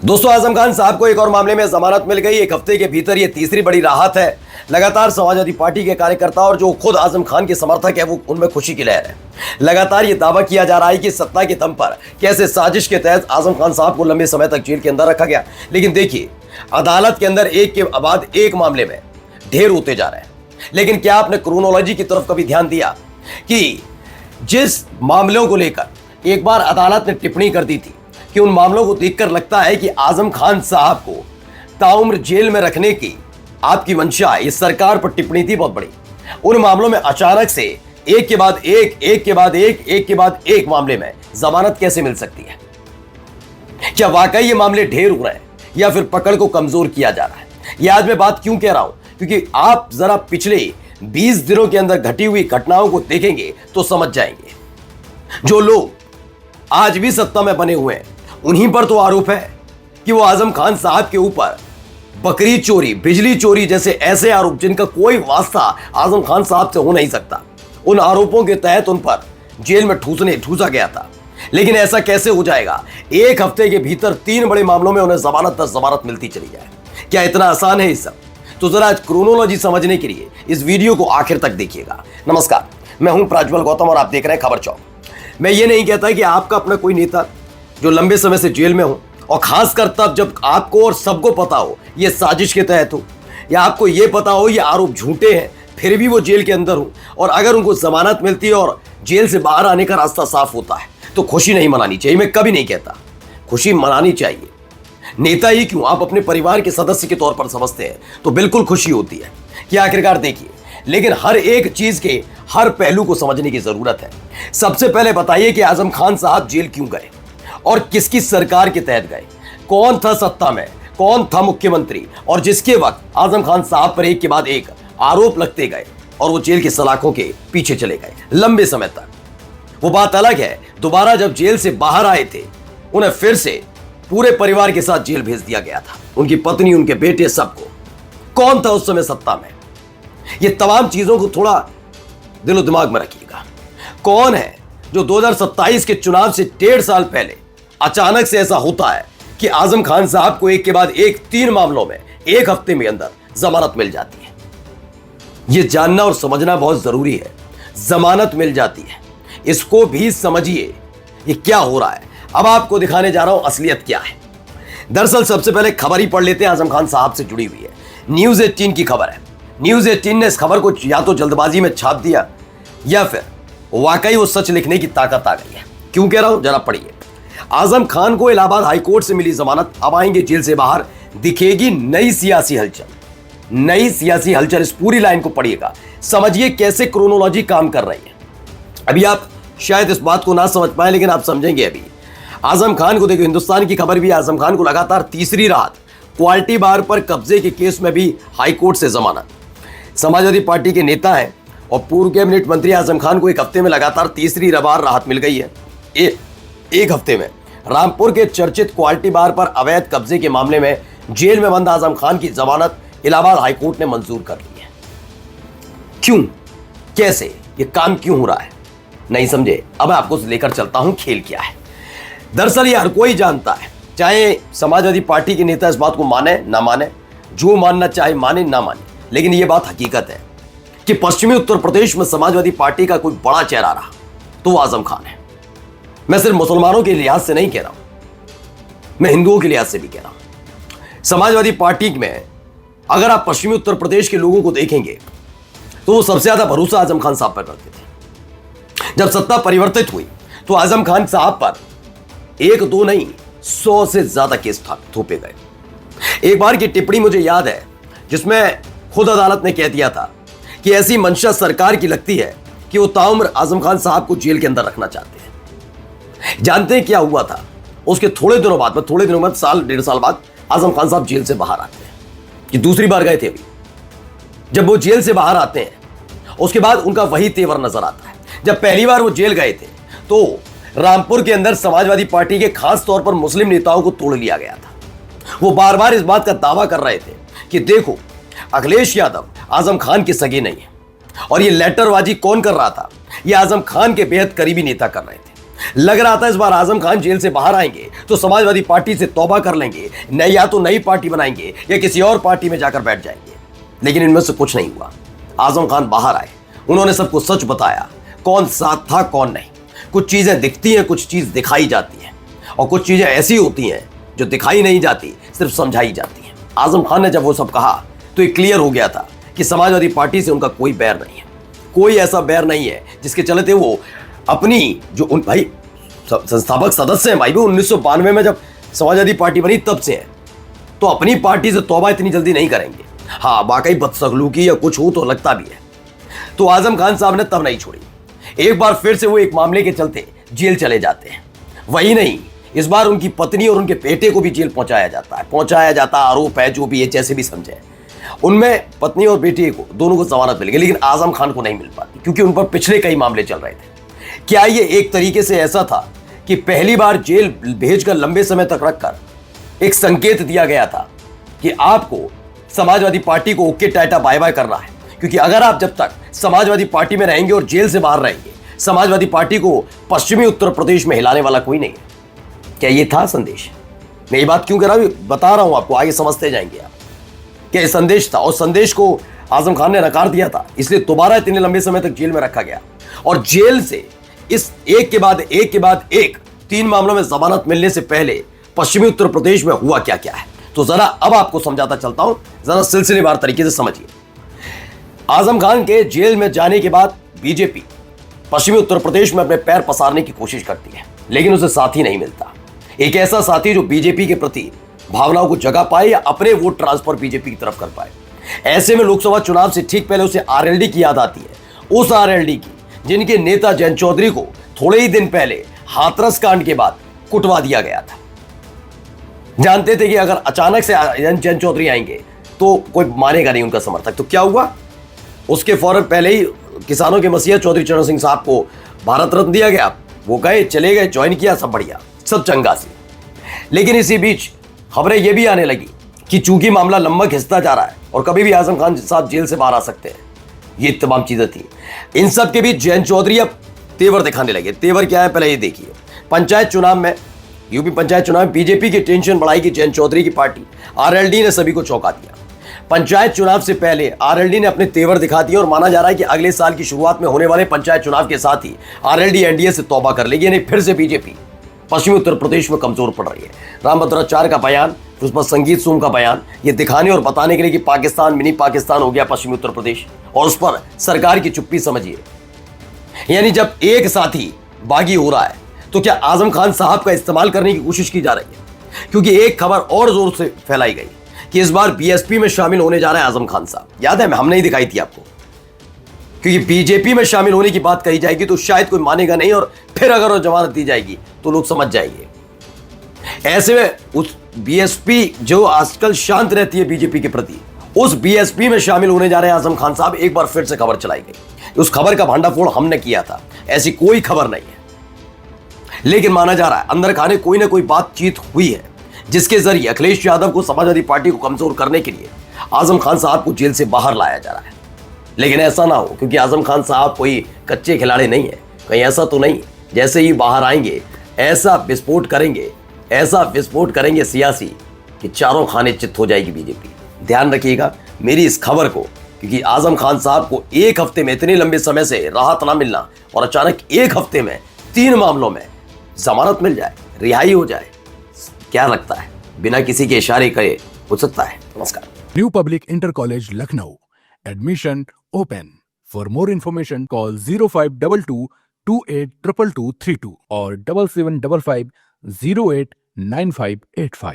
दोस्तों, आजम खान साहब को एक और मामले में जमानत मिल गई। एक हफ्ते के भीतर ये तीसरी बड़ी राहत है। लगातार समाजवादी पार्टी के कार्यकर्ता और जो खुद आजम खान के समर्थक है वो उनमें खुशी की लहर है। लगातार ये दावा किया जा रहा है कि सत्ता के दम पर कैसे साजिश के तहत आजम खान साहब को लंबे समय तक जेल के अंदर रखा गया। लेकिन देखिए, अदालत के अंदर एक के बाद एक मामले में ढेर होते जा रहे हैं। लेकिन क्या आपने क्रोनोलॉजी की तरफ कभी ध्यान दिया कि जिस मामलों को लेकर एक बार अदालत ने टिप्पणी कर दी थी कि उन मामलों को देखकर लगता है कि आजम खान साहब को ताउम्र जेल में रखने की आपकी मंशा इस सरकार पर टिप्पणी थी बहुत बड़ी। उन मामलों में अचानक से एक के बाद एक मामले में जमानत कैसे मिल सकती है? क्या वाकई ये मामले ढेर हो रहे हैं या फिर पकड़ को कमजोर किया जा रहा है? यह आज मैं बात क्यों कह रहा हूं, क्योंकि आप जरा पिछले 20 दिनों के अंदर घटी हुई घटनाओं को देखेंगे तो समझ जाएंगे। जो लोग आज भी सत्ता में बने हुए हैं उन्हीं पर तो आरोप है कि वो आजम खान साहब के ऊपर बकरी चोरी, बिजली चोरी जैसे ऐसे आरोप जिनका कोई वास्ता आजम खान साहब से हो नहीं सकता, उन आरोपों के तहत उन पर जेल में ठूसा गया था। लेकिन ऐसा कैसे हो जाएगा? एक हफ्ते के भीतर 3 बड़े मामलों में उन्हें जमानत दर जमानत मिलती चली जाए। क्या इतना आसान है ये सब? तो जरा क्रोनोलॉजी समझने के लिए इस वीडियो को आखिर तक देखिएगा। नमस्कार, मैं हूं प्रज्वल गौतम और आप देख रहे हैं खबर चौक। मैं ये नहीं कहता कि आपका अपना कोई नेता जो लंबे समय से जेल में हो, और खासकर तब जब आपको और सबको पता हो ये साजिश के तहत हो, या आपको ये पता हो ये आरोप झूठे हैं फिर भी वो जेल के अंदर हो, और अगर उनको जमानत मिलती है और जेल से बाहर आने का रास्ता साफ होता है तो खुशी नहीं मनानी चाहिए। मैं कभी नहीं कहता, खुशी मनानी चाहिए। नेता ही क्यों, आप अपने परिवार के सदस्य के तौर पर समझते हैं तो बिल्कुल खुशी होती है कि आखिरकार देखिए। लेकिन हर एक चीज के हर पहलू को समझने की जरूरत है। सबसे पहले बताइए कि आजम खान साहब जेल क्यों गए और किसकी सरकार के तहत गए? कौन था सत्ता में, कौन था मुख्यमंत्री, और जिसके वक्त आजम खान साहब पर एक के बाद एक आरोप लगते गए और वो जेल के सलाखों के पीछे चले गए लंबे समय तक। वो बात अलग है, दोबारा जब जेल से बाहर आए थे उन्हें फिर से पूरे परिवार के साथ जेल भेज दिया गया था, उनकी पत्नी, उनके बेटे, सबको। कौन था उस समय सत्ता में? ये तमाम चीजों को थोड़ा दिलो दिमाग में रखिएगा। कौन है जो 2027 के चुनाव से 1.5 साल पहले अचानक से ऐसा होता है कि आजम खान साहब को एक के बाद एक 3 मामलों में एक हफ्ते में अंदर जमानत मिल जाती है? यह जानना और समझना बहुत जरूरी है। जमानत मिल जाती है, इसको भी समझिए ये क्या हो रहा है। अब आपको दिखाने जा रहा हूं असलियत क्या है। दरअसल सबसे पहले खबर ही पढ़ लेते हैं, आजम खान साहब से जुड़ी हुई है। न्यूज 18 की खबर है। न्यूज 18 ने इस खबर को या तो जल्दबाजी में छाप दिया या फिर वाकई वो सच लिखने की ताकत आ गई है। क्यों कह रहा हूं, जरा पढ़िए। आजम खान को इलाहाबाद हाईकोर्ट से मिली जमानत, अब आएंगे जेल से बाहर, दिखेगी नई सियासी हलचल। नई सियासी हलचल, इस पूरी लाइन को पढ़िएगा, समझिए कैसे क्रोनोलॉजी काम कर रही है। अभी आप शायद इस बात को ना समझ पाए लेकिन आप समझेंगे अभी। आजम खान को देखो, हिंदुस्तान की खबर भी, आजम खान को लगातार तीसरी रात क्वालिटी बार पर कब्जे के केस में भी हाईकोर्ट से जमानत। समाजवादी पार्टी के नेता हैं और पूर्व कैबिनेट मंत्री आजम खान को एक हफ्ते में लगातार तीसरी बार राहत मिल गई है। एक हफ्ते में रामपुर के चर्चित क्वालिटी बार पर अवैध कब्जे के मामले में जेल में बंद आजम खान की जमानत इलाहाबाद हाईकोर्ट ने मंजूर कर ली है। क्यों, कैसे, ये काम क्यों हो रहा है? नहीं समझे? अब मैं आपको लेकर चलता हूं खेल क्या है। दरअसल ये हर कोई जानता है, चाहे समाजवादी पार्टी के नेता इस बात को माने ना माने, जो मानना चाहे माने ना माने, लेकिन यह बात हकीकत है कि पश्चिमी उत्तर प्रदेश में समाजवादी पार्टी का कोई बड़ा चेहरा रहा तो वो आजम खान है। मैं सिर्फ मुसलमानों के लिहाज से नहीं कह रहा हूं, मैं हिंदुओं के लिहाज से भी कह रहा हूं। समाजवादी पार्टी में अगर आप पश्चिमी उत्तर प्रदेश के लोगों को देखेंगे तो वो सबसे ज्यादा भरोसा आजम खान साहब पर करते थे। जब सत्ता परिवर्तित हुई तो आजम खान साहब पर 1-2 नहीं 100 से ज्यादा केस थोपे गए। एक बार की टिप्पणी मुझे याद है जिसमें खुद अदालत ने कह दिया था कि ऐसी मंशा सरकार की लगती है कि वो ताउम्र आजम खान साहब को जेल के अंदर रखना चाहते हैं। जानते हैं क्या हुआ था? उसके थोड़े दिनों बाद, साल 1.5 साल बाद आजम खान साहब जेल से बाहर आते हैं। कि दूसरी बार गए थे अभी। जब वो जेल से बाहर आते हैं उसके बाद उनका वही तेवर नजर आता है। जब पहली बार वो जेल गए थे तो रामपुर के अंदर समाजवादी पार्टी के खास तौर पर मुस्लिम नेताओं को तोड़ लिया गया था। वो बार बार इस बात का दावा कर रहे थे कि देखो, अखिलेश यादव आजम खान के सगे नहीं है, और ये लेटरबाजी कौन कर रहा था? ये आजम खान के बेहद करीबी नेता कर रहे थे। लग रहा था इस बार आजम खान जेल से बाहर आएंगे तो समाजवादी पार्टी से तौबा कर लेंगे, नई या तो नई पार्टी बनाएंगे या किसी और पार्टी में जाकर बैठ जाएंगे। लेकिन इनमें से कुछ नहीं हुआ। आजम खान बाहर आए, उन्होंने सबको सच बताया, कौन साथ था कौन नहीं। कुछ चीजें दिखती हैं, कुछ चीज दिखाई जाती हैं, और कुछ चीजें ऐसी होती हैं जो दिखाई नहीं जाती, सिर्फ समझाई जाती हैं। आजम खान ने जब वो सब कहा तो ये क्लियर हो गया था कि समाजवादी पार्टी से उनका कोई बैर नहीं है, कोई ऐसा बैर नहीं है जिसके चलते वो अपनी जो उन भाई संस्थापक सदस्य हैं भाई, वो 1992 में जब समाजवादी पार्टी बनी तब से हैं, तो अपनी पार्टी से तौबा इतनी जल्दी नहीं करेंगे। हाँ, वाकई बदसलूकी या कुछ हो तो लगता भी है। तो आजम खान साहब ने तब नहीं छोड़ी, एक बार फिर से वो एक मामले के चलते जेल चले जाते हैं। वही नहीं, इस बार उनकी पत्नी और उनके बेटे को भी जेल पहुंचाया जाता है। आरोप है जो भी है, जैसे भी समझे, उनमें पत्नी और बेटे को दोनों को जमानत मिल गई, लेकिन आजम खान को नहीं मिल पाती क्योंकि उन पर पिछले कई मामले चल रहे थे। क्या ये एक तरीके से ऐसा था कि पहली बार जेल भेजकर लंबे समय तक रखकर एक संकेत दिया गया था कि आपको समाजवादी पार्टी को ओके टाटा बाय बाय करना है, क्योंकि अगर आप जब तक समाजवादी पार्टी में रहेंगे और जेल से बाहर रहेंगे, समाजवादी पार्टी को पश्चिमी उत्तर प्रदेश में हिलाने वाला कोई नहीं है। क्या ये था संदेश? मैं ये बात क्यों कर रहा हूं, बता रहा हूं आपको, आगे समझते जाएंगे आप। क्या संदेश था? और संदेश को आजम खान ने नकार दिया था, इसलिए दोबारा इतने लंबे समय तक जेल में रखा गया। और जेल से इस एक के बाद एक 3 मामलों में जमानत मिलने से पहले पश्चिमी उत्तर प्रदेश में हुआ क्या क्या है, तो जरा अब आपको समझाता चलता हूं, जरा सिलसिलेवार तरीके से समझिए। आजम खान के जेल में जाने के बाद बीजेपी पश्चिमी उत्तर प्रदेश में अपने पैर पसारने की कोशिश करती है, लेकिन उसे साथी नहीं मिलता, एक ऐसा साथी जो बीजेपी के प्रति भावनाओं को जगा पाए या अपने वोट ट्रांसफर बीजेपी की तरफ कर पाए। ऐसे में लोकसभा चुनाव से ठीक पहले उसे आरएलडी की याद आती है, उस आरएलडी की जिनके नेता जयंत चौधरी को थोड़े ही दिन पहले हाथरस कांड के बाद कुटवा दिया गया था। जानते थे कि अगर अचानक से जयंत चौधरी आएंगे तो कोई मानेगा नहीं उनका समर्थक। तो क्या हुआ, उसके फौरन पहले ही किसानों के मसीहा चौधरी चरण सिंह साहब को भारत रत्न दिया गया। वो गए, चले गए, ज्वाइन किया, सब बढ़िया, सब चंगा सी। लेकिन इसी बीच खबरें ये भी आने लगी कि चूंकि मामला लंबा खिंचता जा रहा है और कभी भी आजम खान साहब जेल से बाहर आ सकते हैं, ये तमाम चीजें थी। इन सब के बीच जयंत चौधरी अब तेवर दिखाने लगे। तेवर क्या है, पहले ये देखिए। पंचायत चुनाव में, यूपी पंचायत चुनाव में बीजेपी की टेंशन बढ़ाई कि जयंत चौधरी की पार्टी आरएलडी ने सभी को चौंका दिया। पंचायत चुनाव से पहले आरएलडी ने अपने तेवर दिखा दिए और माना जा रहा है कि अगले साल की शुरुआत में होने वाले पंचायत चुनाव के साथ ही आरएलडी एनडीए से तौबा कर लेगी, यानी फिर से बीजेपी पश्चिमी उत्तर प्रदेश में कमजोर पड़ रही है। रामभद्राचार्य का बयान, उस पर संगीत सोम का बयान, ये दिखाने और बताने के लिए कि पाकिस्तान, मिनी पाकिस्तान हो गया पश्चिमी उत्तर प्रदेश, और उस पर सरकार की चुप्पी समझिए। यानी जब एक साथी बागी हो रहा है तो क्या आजम खान साहब का इस्तेमाल करने की कोशिश की जा रही है, क्योंकि एक खबर और जोर से फैलाई गई कि इस बार बीएसपी में शामिल होने जा रहे हैं आजम खान साहब। याद है, हमने ही दिखाई थी आपको, क्योंकि बीजेपी में शामिल होने की बात कही जाएगी तो शायद कोई मानेगा नहीं, और फिर अगर वो जमानत दी जाएगी तो लोग समझ जाएंगे। ऐसे में उस बीएसपी जो आजकल शांत रहती है बीजेपी के प्रति, उस बीएसपी में शामिल होने जा रहे हैं आजम खान साहब, एक बार फिर से खबर चलाई गई। उस खबर का भांडाफोड़ हमने किया था, ऐसी कोई खबर नहीं है, लेकिन माना जा रहा है अंदर खाने कोई ना कोई बातचीत हुई है जिसके जरिए अखिलेश यादव को, समाजवादी पार्टी को कमजोर करने के लिए आजम खान साहब को जेल से बाहर लाया जा रहा है। लेकिन ऐसा ना हो, क्योंकि आजम खान साहब कोई कच्चे खिलाड़ी नहीं है, कहीं ऐसा तो नहीं जैसे ही बाहर आएंगे ऐसा विस्फोट करेंगे सियासी कि चारों खाने चित हो जाएगी बीजेपी। ध्यान रखिएगा मेरी इस खबर को, क्योंकि आजम खान साहब को एक हफ्ते में इतने लंबे समय से राहत ना मिलना और अचानक एक हफ्ते में 3 मामलों में जमानत मिल जाए, रिहाई हो जाए, क्या लगता है बिना किसी के इशारे करे हो सकता है? नमस्कार। New public inter college Lucknow, admission open. For more information call 0522 282232 और 7755 089585।